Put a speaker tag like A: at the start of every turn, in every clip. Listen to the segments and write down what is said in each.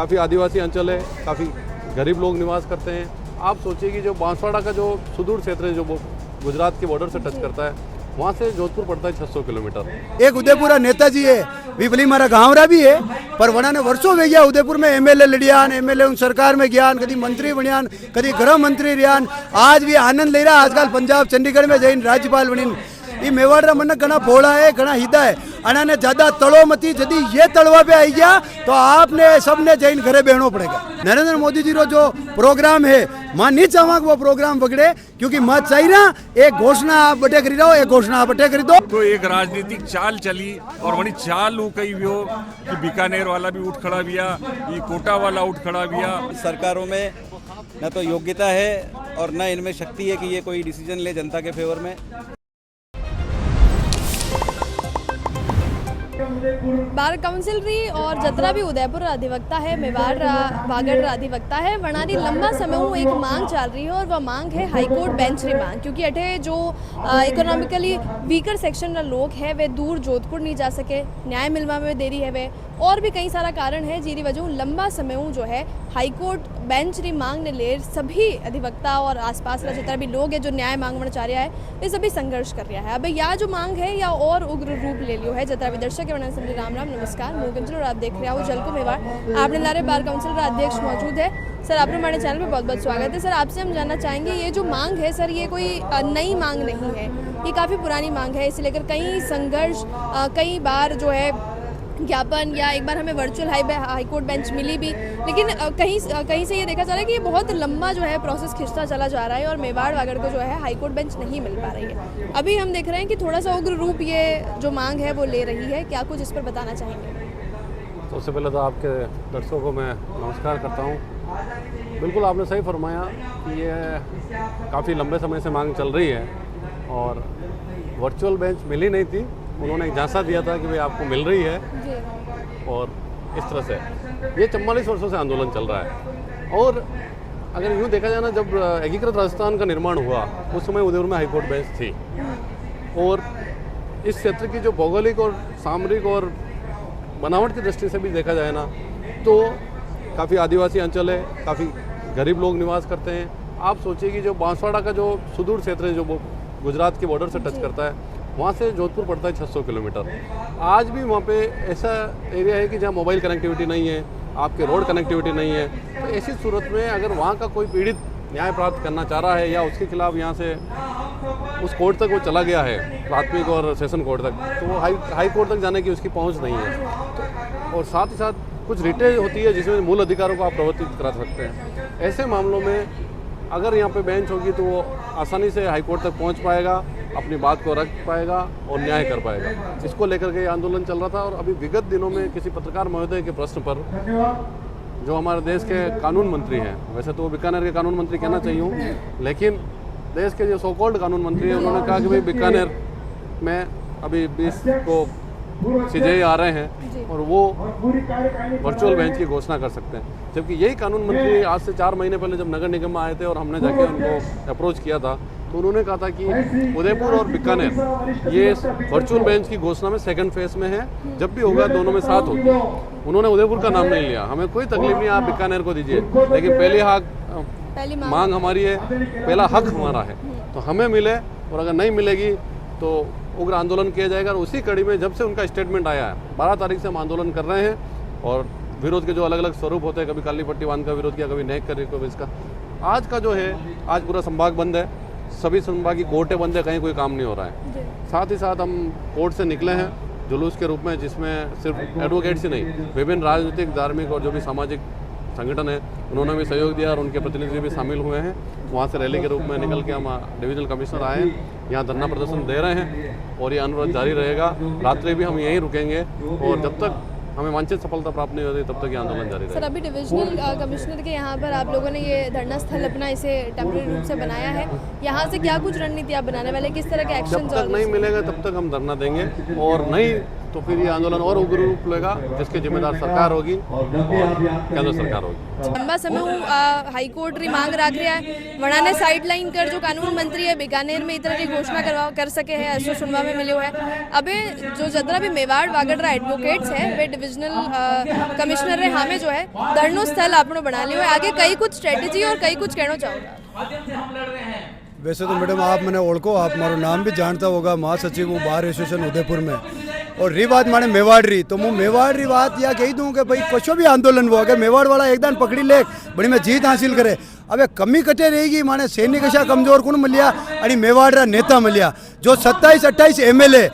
A: काफ़ी आदिवासी अंचल है, काफ़ी गरीब लोग निवास करते हैं। आप सोचिए कि जो बांसवाड़ा का जो सुदूर क्षेत्र है, जो वो गुजरात के बॉर्डर से टच करता है, वहाँ से जोधपुर पड़ता है 600 किलोमीटर।
B: एक उदयपुर नेताजी है, विपली मारा गाँवरा भी है, पर वना ने वर्षों वे गया उदयपुर में एमएलए लड़िया, एमएलए सरकार में गया, कभी मंत्री बनिया, कभी गृह मंत्री रहा। आज भी आनंद ले रहा। आजकल पंजाब चंडीगढ़ में जैन राज्यपाल बनी। ये मेवाड़ मन घना भोला है, घना हिदा है। अना ज्यादा तड़ो मती, यदि ये तड़वा पे आई गया तो आपने सबने जैन घरे बहनो पड़ेगा। नरेंद्र मोदी जी रो जो प्रोग्राम है, मां नहीं चाहवा वो प्रोग्राम बगड़े, क्योंकि मत चाहिए एक घोषणा आप बटे करी दो, एक घोषणा आप बटे करी दो।
C: तो एक राजनीतिक चाल चली और वही चाल वो कही वियो कि बीकानेर वाला भी उठ खड़ा बिया, ये कोटा वाला उठ खड़ा बिया।
D: सरकारों में न तो योग्यता है और न इनमें शक्ति है कि ये कोई डिसीजन ले जनता के फेवर में।
E: बार काउंसिल री और जतरा भी उदयपुर अधिवक्ता है, मेवाड़ वागड़ अधिवक्ता है, वनारी लंबा समय हूँ एक मांग चल रही है और वह मांग है हाईकोर्ट बेंच री मांग। क्योंकि अठे जो इकोनॉमिकली वीकर सेक्शन रा लोग है वे दूर जोधपुर नहीं जा सके, न्याय मिलवा में देरी है वे, और भी कई सारा कारण है जिरी वजह लंबा समय हूँ जो है हाईकोर्ट बेंच री मांग ने ले सभी अधिवक्ता और आसपास का जितना भी लोग है जो न्याय मांगना चाह रहा है वे सभी संघर्ष कर रहा है। अब यह जो मांग है या और उग्र रूप ले लियो है। जतरा भी दर्शक है, राम राम नमस्कार, मोगंजल और आप देख रहे हो जल को मेवाड़। आपने लारे बार काउंसिल का अध्यक्ष मौजूद है। सर आपने हमारे चैनल पे बहुत बहुत स्वागत है। सर आपसे हम जानना चाहेंगे ये जो मांग है सर, ये कोई नई मांग नहीं है, ये काफ़ी पुरानी मांग है। इसे लेकर कई संघर्ष, कई बार जो है ज्ञापन, या एक बार हमें वर्चुअल हाईकोर्ट बेंच मिली भी, लेकिन कहीं से ये देखा जा रहा है कि ये बहुत लंबा जो है प्रोसेस खिंचता चला जा रहा है और मेवाड़ वागड़ को जो है हाईकोर्ट बेंच नहीं मिल पा रही है। अभी हम देख रहे हैं कि थोड़ा सा उग्र रूप ये जो मांग है वो ले रही है। क्या कुछ इस पर बताना चाहेंगे?
A: सबसे पहले तो आपके दर्शकों को मैं नमस्कार करता हूँ। बिल्कुल आपने सही फरमाया कि ये काफ़ी लंबे समय से मांग चल रही है और वर्चुअल बेंच मिली नहीं थी। उन्होंने एक झांसा दिया था कि भाई आपको मिल रही है
E: जी।
A: और इस तरह से ये 44 वर्षों से आंदोलन चल रहा है। और अगर यूँ देखा जाए ना, जब एकीकृत राजस्थान का निर्माण हुआ उस समय उदयपुर में हाईकोर्ट बेंच थी और इस क्षेत्र की जो भौगोलिक और सामरिक और बनावट की दृष्टि से भी देखा जाए ना तो काफ़ी आदिवासी अंचल है, काफ़ी गरीब लोग निवास करते हैं। आप सोचिए कि जो बांसवाड़ा का जो सुदूर क्षेत्र है, जो वो गुजरात के बॉर्डर से टच करता है, वहाँ से जोधपुर पड़ता है 600 किलोमीटर। आज भी वहाँ पे ऐसा एरिया है कि जहाँ मोबाइल कनेक्टिविटी नहीं है, आपके रोड कनेक्टिविटी नहीं है। तो ऐसी सूरत में अगर वहाँ का कोई पीड़ित न्याय प्राप्त करना चाह रहा है या उसके खिलाफ यहाँ से उस कोर्ट तक वो चला गया है, प्राथमिक और सेशन कोर्ट तक, तो वो हाई कोर्ट तक जाने की उसकी पहुँच नहीं है। और साथ ही साथ कुछ रिटें होती है जिसमें मूल अधिकारों को आप प्रवर्तित करा सकते हैं। ऐसे मामलों में अगर यहाँ पे बेंच होगी तो वो आसानी से हाई कोर्ट तक पहुँच पाएगा, अपनी बात को रख पाएगा और न्याय कर पाएगा। इसको लेकर के आंदोलन चल रहा था। और अभी विगत दिनों में किसी पत्रकार महोदय के प्रश्न पर, जो हमारे देश के कानून मंत्री हैं, वैसे तो बीकानेर के कानून मंत्री कहना चाहिए हूँ, लेकिन देश के जो सो कॉल्ड कानून मंत्री हैं, उन्होंने कहा कि भाई बीकानेर में अभी 20 को सीजेआई आ रहे हैं और वो वर्चुअल बेंच की घोषणा कर सकते हैं। जबकि यही कानून मंत्री आज से 4 महीने पहले जब नगर निगम में आए थे और हमने जाके उनको अप्रोच किया था, तो उन्होंने कहा था कि उदयपुर और बीकानेर ये वर्चुअल बेंच की घोषणा में सेकंड फेज में है, जब भी होगा दोनों में साथ होगी। उन्होंने उदयपुर का नाम नहीं लिया। हमें कोई तकलीफ नहीं, आप बीकानेर को दीजिए, लेकिन पहली मांग हमारी है, पहला हक हमारा है, तो हमें मिले। और अगर नहीं मिलेगी तो उग्र आंदोलन किया जाएगा। और उसी कड़ी में जब से उनका स्टेटमेंट आया है, 12 तारीख से हम आंदोलन कर रहे हैं और विरोध के जो अलग अलग स्वरूप होते हैं, कभी काली पट्टी बांध का विरोध किया, कभी नेक कर, कभी इसका। आज का जो है, आज पूरा संभाग बंद है, सभी संभागीय कोर्टें बंद है, कहीं कोई काम नहीं हो रहा है। साथ ही साथ हम कोर्ट से निकले हैं जुलूस के रूप में, जिसमें सिर्फ एडवोकेट्स ही नहीं, विभिन्न राजनीतिक, धार्मिक और जो भी सामाजिक संगठन है उन्होंने भी सहयोग दिया और उनके प्रतिनिधि भी शामिल हुए हैं। वहाँ से रैली के रूप में निकल के हम डिविजनल कमिश्नर आए हैं, यहाँ धरना प्रदर्शन दे रहे हैं और ये अनुरोध जारी रहेगा। रात्रि भी हम यहीं रुकेंगे और जब तक हमें वांछित सफलता प्राप्त नहीं होती तब तक ये आंदोलन जारी रहेगा।
E: सर अभी डिविजनल कमिश्नर के यहाँ पर आप लोगों ने ये धरना स्थल अपना इसे टेम्परेरी रूप से बनाया है, यहाँ से क्या कुछ रणनीति आप बनाने वाले, किस तरह के एक्शन?
A: जब तक नहीं मिलेगा तब तक हम धरना देंगे और नहीं तो फिर ये आंदोलन और उग्र रूप लेगा, जिसकी जिम्मेदार सरकार होगी और केंद्र सरकार होगी।
E: लंबा समय हाईकोर्ट री मांग राख रहा है, वणाने साइडलाइन कर जो कानून मंत्री है बीकानेर में इतर की घोषणा कर सके है, ऐसा सुनवा में मिलो है। अबे जो जतरा भी मेवाड़ वागड़ एडवोकेट्स है वे डिविजनल कमिश्नर रे हामे जो है धरनो स्थल आपनो बना लियो है। आगे कई कुछ स्ट्रेटेजी और कई कुछ कहना चाहोगे?
B: वैसे तो मैडम आप मैंने ओळखो, आप मारो नाम भी जानता होगा, महासचिव हूँ बार एसोसिएशन उदयपुर में। और री बात माने मेवाड़ री, तो मैं मेवाड़ री बात या कही दूँ कि भाई कशो भी आंदोलन वो अगर मेवाड़ वाला एकदम पकड़ी ले बड़ी में जीत हासिल करे। अबे कमी कटे रहेगी माने सैनिक अशा कमजोर कोण मिलिया आणि मेवाड़ रा नेता मिलिया जो 27-28 MLA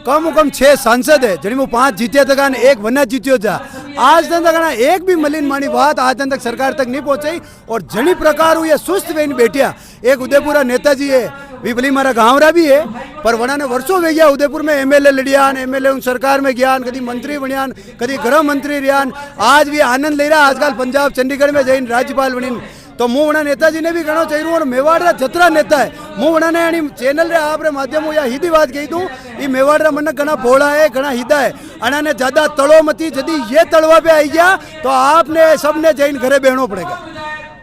B: कम 6 सांसद है जड़ी में 5 जीते तक 1 वना जीत्यो जा। आज तक एक भी मलिन मानी बात आज तक सरकार तक नहीं पहुंचाई। और जनी प्रकार ये सुस्त वेन बैठिया एक उदयपुरा नेताजी है विपली मारा गाँवरा भी है, पर वना ने वर्षों वे गया उदयपुर में MLA लड़ियान, MLA सरकार में गयान, कभी मंत्री बनियान, कभी गृह मंत्री रियान, आज भी आनंद ले रहा आजकल पंजाब चंडीगढ़ में जैन राज्यपाल बनी। तो मुँह वना नेताजी ने भी कहना चाहिए और मेवाड़ रा जतरा नेता है मुँह वना ने चैनल रे आप रे माध्यम या हिदी बात कही दूँ ये मेवाड़ रा मन घना भोला है घना हिदा है अना ने ज्यादा तड़ो मती यदि ये तड़वा पे आई गया तो आपने सबने जैन घरे बहनो पड़ेगा।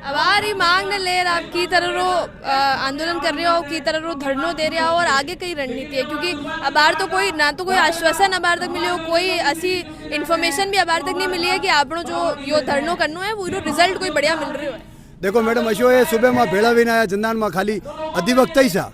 E: अब आ रही मांग ने लेर आप की तरह रो आंदोलन कर रहे हो, की तरह रो धरनो दे रहे हो और आगे कई रणनीति है, क्योंकि अब बार तो कोई ना तो कोई आश्वासन अब तक मिले हो, कोई ऐसी इन्फॉर्मेशन भी अब तक नहीं मिली है कि आपनो जो यो धरनो करनो है वो रिजल्ट कोई बढ़िया मिल रही है।
B: देखो मैडम अशो है सुबह में भेड़ा भी आया जंदान में खाली अधिवक्ता ही सा।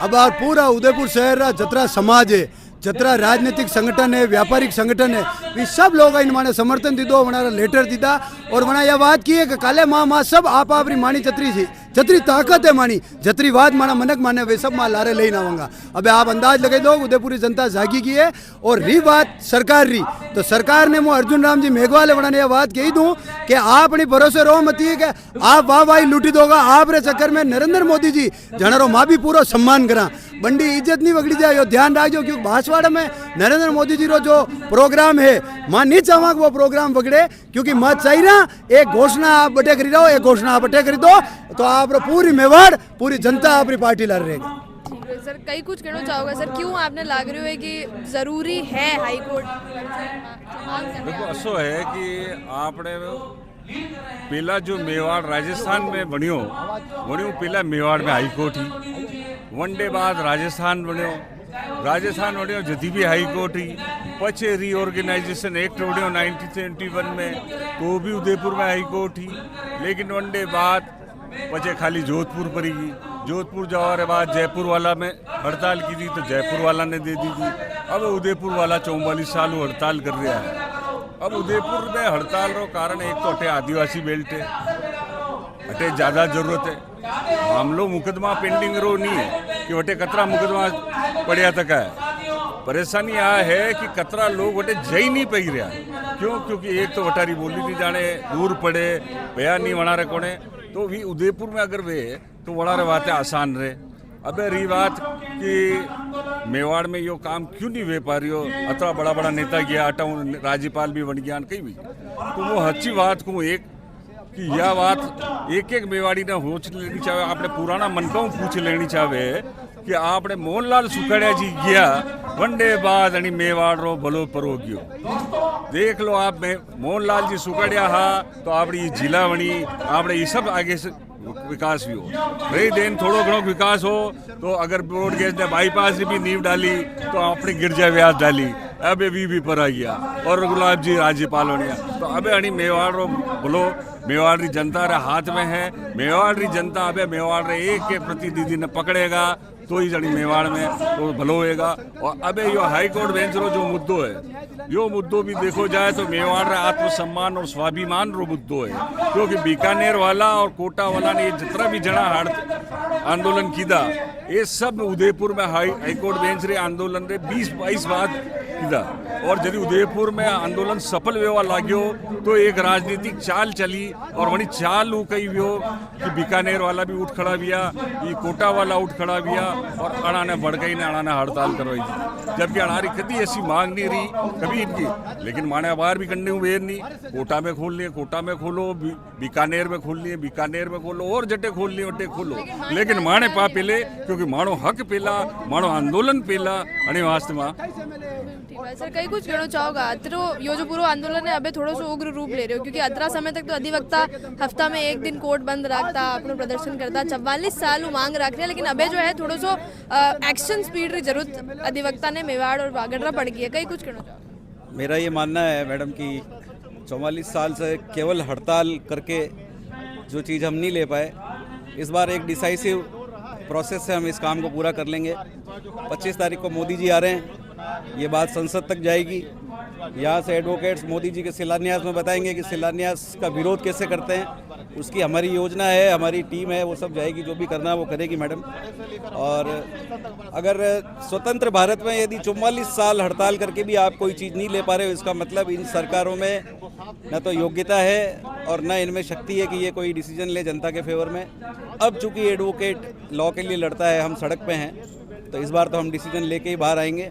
B: अब यार पूरा उदयपुर शहर रा जतरा समाज है, जतरा राजनीतिक संगठन है, व्यापारिक संगठन है, ये सब लोग इन माने समर्थन दीदो, वनारा लेटर दीदा और वना यह बात की है कि काले माँ सब आप आपरी मानी चतरी थी जतरी ताकत है मानी जतरी बात माना मनक माने वे सब माँ लारे ले ना आऊंगा। अब आप अंदाज लगे दो उदयपुरी जनता जागी की है। और री बात सरकार री, तो सरकार ने मुँह अर्जुन राम जी मेघवाल बना ने यह बात कही दूँ कि आप अपनी भरोसे रहो मत है कि आप वाह वाही लूटी दोगा, आप रे चक्कर में नरेंद्र मोदी जी जनारो माँ भी पूरा सम्मान करा, बंडी इज्जत नहीं बगड़ी जाए, ध्यान रखो क्योंकि बांसवाड़ा में नरेंद्र मोदी जी रो जो प्रोग्राम है मां नहीं चाहवा वो प्रोग्राम बगड़े, क्योंकि मत चाहिए ना एक घोषणा आप बटे करी दो, एक घोषणा आप बटे करी दो तो आप पूरी मेवाड़ पूरी जनता अपनी पार्टी लड़ रहेगी।
E: सर कई कुछ कहना चाहोगे सर, क्यों आपने लाग रही है कि जरूरी है हाई कोर्ट?
C: देखो असो है कि आपने पहला जो मेवाड़ राजस्थान में बनियो पहला मेवाड़ में हाई कोर्ट ही, वनडे बाद राजस्थान बनियो जदी भी हाई कोर्ट ही, पछे रीऑर्गेनाइजेशन एक्ट बनियो 1971 में तो भी उदयपुर में हाई कोर्ट ही, लेकिन वनडे बाद पछे खाली जोधपुर पड़ेगी, जोधपुर जाने बाद जयपुर वाला में हड़ताल की थी तो जयपुर वाला ने दे दी थी। अब उदयपुर वाला 44 साल हड़ताल कर रहा है। अब उदयपुर में हड़ताल रो कारण एक तो अटे आदिवासी बेल्ट है, अटे ज़्यादा जरूरत है, मामलो मुकदमा पेंडिंग रो नहीं है कि वटे कतरा मुकदमा पड़िया तक है। परेशानी आ है कि कतरा लोग वटे जई नहीं पी रहा, क्यों? क्योंकि एक तो वटारी बोली नहीं जाने, दूर पड़े, बयान नहीं वना रे कोने, तो भी उदयपुर में अगर वे तो वड़ा रे बातें आसान रहे। अब रही बात कि मेवाड़ में यो काम क्यों नहीं वे पा रही हो, अतरा बड़ा बड़ा नेता गया अटाऊ राज्यपाल भी बन गया कहीं भी, तो वो अच्छी बात को एक कि यह बात एक मेवाड़ी ने सोच लेनी चाहिए, आपने पुराना मनकाऊ पूछ लेनी चाहिए कि आपने मोहनलाल सुखाड़िया जी गया वनडे बाद अणी मेवाड़ रो भलो परो गयो। देख लो आप मोहनलाल जी सुखाड़िया हा तो आपड़ी जिला बनी, आपने ये सब आगे से विकास भी हो रही देन थोड़ो घणो विकास हो तो अगर ब्रॉडगेज ने बाईपास भी नींव डाली तो अपनी गिरजा व्यास डाली, अब भी पर आ गया और गुलाब जी राज्यपाल बन गया। तो अब अणी मेवाड़ रो बोलो मेवाड़ री जनता रे हाथ में है, मेवाड़ री जनता अब मेवाड़ रे एक प्रतिनिधि ने पकड़ेगा तो ही जड़ी मेवाड़ में तो भलो होएगा। और अब यो हाई कोर्ट बेंच रो जो मुद्दो है, यो मुद्दो भी देखो जाए तो मेवाड़ रे आत्मसम्मान और स्वाभिमान रो मुद्दो है, क्योंकि बीकानेर वाला और कोटा वाला ने जितना भी जड़ा आंदोलन कीदा ये सब उदयपुर में हाई कोर्ट बेंच रे आंदोलन रे 20-22 बात कीदा। और यदि उदयपुर में आंदोलन सफल व्यवहार लाग्यो तो एक राजनीतिक चाल चली और वही चाल वो कही भी हो कि बीकानेर वाला भी उठ खड़ा बिया, ये कोटा वाला उठ खड़ा बिया और अड़ा ने बढ़ गई ने अड़ा ने हड़ताल करवाई थी, जबकि अड़ारी कभी ऐसी मांग नहीं रही कभी इनकी। लेकिन माने बाहर भी करने हुए नहीं, कोटा में खोल लिए कोटा में खोलो, बीकानेर में खोल लिए बीकानेर में खोलो, और जटे खोल लिए वटे खोलो, लेकिन माने पा पेले क्योंकि मानो हक पेला, मानो आंदोलन पेला अने वास्तव में
E: सर कई कुछ कहना चाहोगा अतरो यो जो पूरा आंदोलन है अबे थोड़ो सो उग्र रूप ले रहे हो, क्योंकि अतरा समय तक तो अधिवक्ता हफ्ता में एक दिन कोर्ट बंद रखता, अपना प्रदर्शन करता, 44 साल वो मांग रख रहे हैं, लेकिन अबे जो है थोड़ो सो एक्शन स्पीड की जरूरत अधिवक्ता ने मेवाड़ और वागड़रा पड़ गई है, कई कुछ कहना चाहोगे?
D: मेरा ये मानना है मैडम कि 44 साल से केवल हड़ताल करके जो चीज़ हम नहीं ले पाए, इस बार एक डिसाइसिव प्रोसेस से हम इस काम को पूरा कर लेंगे। 25 तारीख को मोदी जी आ रहे हैं, ये बात संसद तक जाएगी, यहाँ से एडवोकेट्स मोदी जी के शिलान्यास में बताएंगे कि शिलान्यास का विरोध कैसे करते हैं, उसकी हमारी योजना है, हमारी टीम है, वो सब जाएगी, जो भी करना है वो करेगी मैडम। और अगर स्वतंत्र भारत में यदि 44 साल हड़ताल करके भी आप कोई चीज़ नहीं ले पा रहे हो, इसका मतलब इन सरकारों में न तो योग्यता है और न इनमें शक्ति है कि ये कोई डिसीजन ले जनता के फेवर में। अब चूंकि एडवोकेट लॉ के लिए लड़ता है, हम सड़क पे हैं, तो इस बार तो हम डिसीजन लेके ही बाहर आएंगे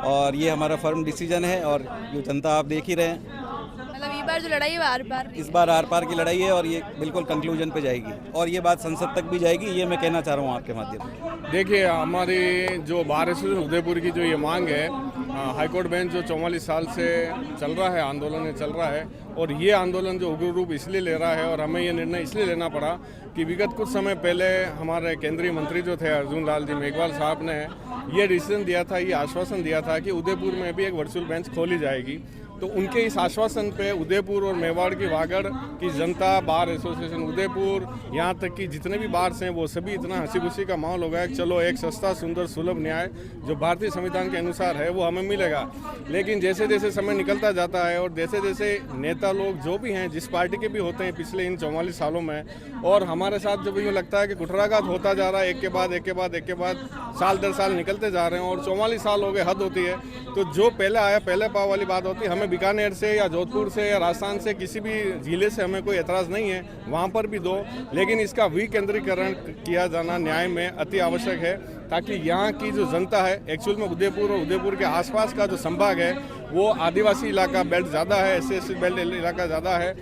D: और ये हमारा फर्म डिसीजन है और जो जनता आप देख ही रहे हैं।
E: मतलब ये बार जो लड़ाई है वो आर पार
D: इस बार आर पार की लड़ाई है और ये बिल्कुल कंक्लूजन पे जाएगी और ये बात संसद तक भी जाएगी, ये मैं कहना चाह रहा हूँ आपके माध्यम से।
A: देखिए, हमारी जो बार एसोसिएशन उदयपुर की जो ये मांग है, हाईकोर्ट बेंच जो 44 साल से चल रहा है, आंदोलन चल रहा है, और ये आंदोलन जो उग्र रूप इसलिए ले रहा है और हमें ये निर्णय इसलिए लेना पड़ा कि विगत कुछ समय पहले हमारे केंद्रीय मंत्री जो थे अर्जुन लाल जी मेघवाल साहब ने ये डिसीजन दिया था, ये आश्वासन दिया था कि उदयपुर में भी एक वर्चुअल बेंच खोली जाएगी। तो उनके इस आश्वासन पे उदयपुर और मेवाड़ की वागड़ की जनता, बार एसोसिएशन उदयपुर, यहाँ तक कि जितने भी बार्स हैं वो सभी इतना हंसी खुशी का माहौल हो गया कि चलो एक सस्ता सुंदर सुलभ न्याय जो भारतीय संविधान के अनुसार है वो हमें मिलेगा। लेकिन जैसे जैसे समय निकलता जाता है और जैसे जैसे नेता लोग जो भी हैं, जिस पार्टी के भी होते हैं पिछले इन 44 सालों में, और हमारे साथ जब यूँ लगता है कि कुठराघात होता जा रहा है, एक के बाद एक के बाद एक के बाद साल दर साल निकलते जा रहे हैं और 44 साल हो गए, हद होती है। तो जो पहले आया पहले पाव वाली बात होती है। हमें बीकानेर से या जोधपुर से या राजस्थान से किसी भी जिले से हमें कोई एतराज़ नहीं है, वहाँ पर भी दो, लेकिन इसका विकेंद्रीकरण किया जाना न्याय में अति आवश्यक है, ताकि यहाँ की जो जनता है, एक्चुअल में उदयपुर और उदयपुर के आसपास का जो संभाग है वो आदिवासी इलाका बेल्ट ज़्यादा है, SC बेल्ट इलाका ज़्यादा है,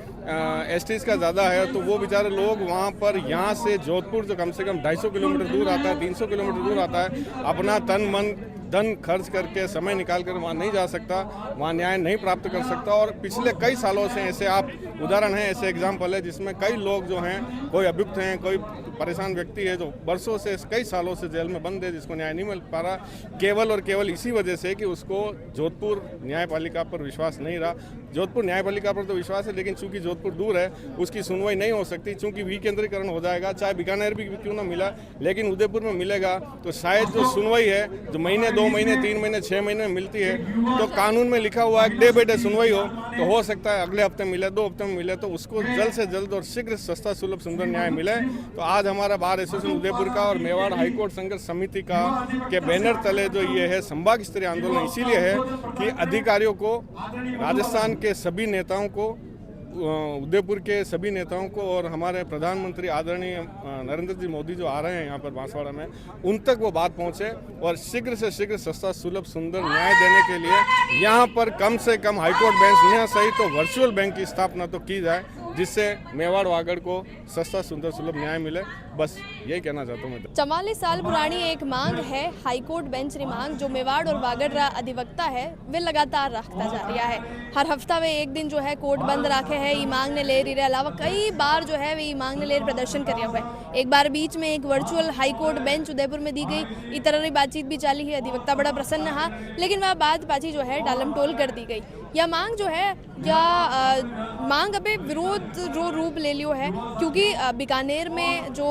A: STs का ज़्यादा है, तो वो बेचारे लोग वहाँ पर, यहाँ से जोधपुर जो कम से कम 250 किलोमीटर दूर आता है, 300 किलोमीटर दूर आता है, अपना तन मन धन खर्च करके समय निकाल कर वहाँ नहीं जा सकता, वहाँ न्याय नहीं प्राप्त कर सकता। और पिछले कई सालों से ऐसे आप उदाहरण हैं, ऐसे एग्जाम्पल है जिसमें कई लोग जो हैं, कोई अभियुक्त हैं, कोई परेशान व्यक्ति है जो वर्षों से, कई सालों से जेल में बंद है, जिसको न्याय नहीं मिल पा रहा, केवल और केवल इसी वजह से कि उसको जोधपुर न्यायपालिका पर विश्वास नहीं रहा। जोधपुर न्यायपालिका पर तो विश्वास है, लेकिन चूंकि जोधपुर दूर है, उसकी सुनवाई नहीं हो सकती, चूंकि विकेंद्रीकरण हो जाएगा, चाहे बीकानेर भी क्यों ना मिला, लेकिन उदयपुर में मिलेगा, तो शायद जो सुनवाई है, जो महीने 2 महीने 3 महीने 6 महीने में मिलती है, तो कानून में लिखा हुआ है डे बाई डे सुनवाई हो सकता है अगले हफ्ते मिले, 2 हफ्ते में मिले, तो उसको जल्द से जल्द और शीघ्र सस्ता सुलभ सुंदर न्याय मिले। तो आज हमारा बार एसोसिएशन उदयपुर का और मेवाड़ हाईकोर्ट संघर्ष समिति का के बैनर तले जो ये है संभाग स्तरीय आंदोलन इसीलिए है कि अधिकारियों को, राजस्थान के सभी नेताओं को, उदयपुर के सभी नेताओं को और हमारे प्रधानमंत्री आदरणीय नरेंद्र जी मोदी जो आ रहे हैं यहाँ पर बांसवाड़ा में, उन तक वो बात पहुँचे और शीघ्र से शीघ्र सस्ता सुलभ सुंदर न्याय देने के लिए यहाँ पर कम से कम हाईकोर्ट बेंच नहीं सही तो वर्चुअल बैंक की स्थापना तो की जाए, जिससे मेवाड़ वागड़ को सस्ता सुंदर सुलभ न्याय मिले। बस यही कहना चाहता हूँ मैं।
E: 44 साल पुरानी एक मांग है हाईकोर्ट बेंच री मांग, जो मेवाड़ और वागड़ अधिवक्ता है वे लगातार रखता जा रहा है। हर हफ्ता वे एक दिन जो है कोर्ट बंद रखे है, ये मांग ने ले रही अलावा कई बार जो है वे मांग ने ले प्रदर्शन कर हुआ है। एक बार बीच में एक वर्चुअल हाईकोर्ट बेंच उदयपुर में दी गई, इस तरह की बातचीत भी चाली है, अधिवक्ता बड़ा प्रसन्न है, लेकिन वह बात पाची जो है टालम टोल कर दी गई। यह मांग जो है मांग अबे विरोध जो रूप ले लियो है, क्योंकि बीकानेर में जो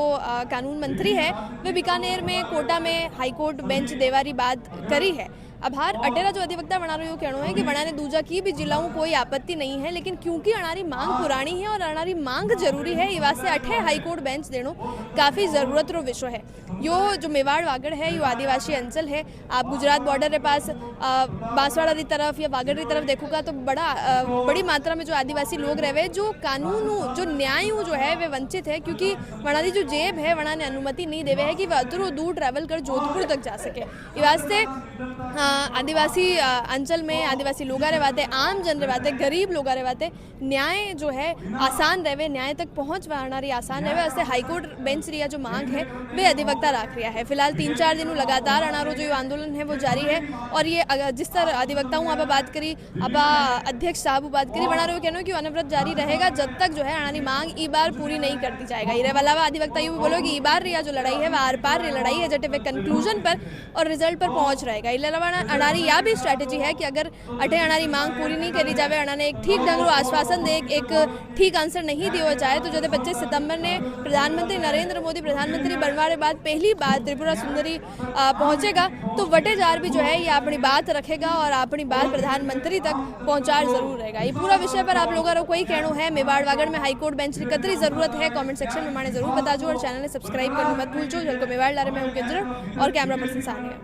E: कानून मंत्री है वे बीकानेर में कोटा में हाईकोर्ट बेंच देवारी बात करी है, आभार अटेरा जो अधिवक्ता वणारो એવું કહેણું है कि वणा ने दूजा की भी जिलाओं कोई आपत्ति नहीं है, लेकिन क्योंकि अणारी मांग पुरानी है और अणारी मांग जरूरी है, ये वास्ते अठे हाईकोर्ट बेंच देनो काफ़ी ज़रूरत रो विषय है। यो जो मेवाड़ वागड़ है यो आदिवासी अंचल है। आप गुजरात बॉर्डर के पास बांसवाड़ा की तरफ या वागड़ की तरफ देखोगा तो बड़ी मात्रा में जो आदिवासी लोग रहे जो कानून जो न्याय जो है वे वंचित है, क्योंकि वणा की जो जेब है वणा ने अनुमति नहीं देवे है कि वह अतरो दूर ट्रैवल कर जोधपुर तक जा सके। ये वास्ते आदिवासी अंचल में आदिवासी लोग रहते, आम जन रहते, गरीब लोग रहते, न्याय जो है आसान रहे, न्याय तक पहुँच वाली आसान रहे, ऐसे हाईकोर्ट बेंच रिया जो मांग है वे अधिवक्ता राख रहा है। फिलहाल 3-4 दिनों लगातार अणारो जो आंदोलन है वो जारी है। और ये जिस तरह अधिवक्ताओं आप बात करी, आप अध्यक्ष साहब बात करी, वणारो कहना कि अनवरत जारी रहेगा जब तक जो है अणारी मांग ई बार पूरी नहीं करती जाएगा। ये अलावा अधिवक्ता ये भी बोलो कि ई बार रिया जो लड़ाई है वह आर पार लड़ाई है, जटे वे कंक्लूजन पर और रिजल्ट पर पहुंच रहेगा। इसके अलावा अणारी यह भी स्ट्रेटेजी है कि अगर अठे अणारी मांग पूरी नहीं करी जाए, अणा ने एक ठीक ढंग आश्वासन दे, एक ठीक आंसर नहीं दिया जाए, तो जो 25 सितंबर ने प्रधानमंत्री नरेंद्र मोदी प्रधानमंत्री बनवाने बाद पहली बार त्रिपुरा सुंदरी पहुंचेगा, तो वटेजार भी जो है ये अपनी बात रखेगा और अपनी बात प्रधानमंत्री तक पहुंचा जरूर रहेगा। ये पूरा विषय पर आप लोगों को कोई कहना है मेवाड़ वागड़ में हाईकोर्ट बेंच की कतरी जरूरत है, कमेंट सेक्शन में माने जरूर बताजो और चैनल ने सब्सक्राइब करना मत भूलजो। जल्को मेवाड़ लारे में हूं केजर और कैमरा पर्सन साने।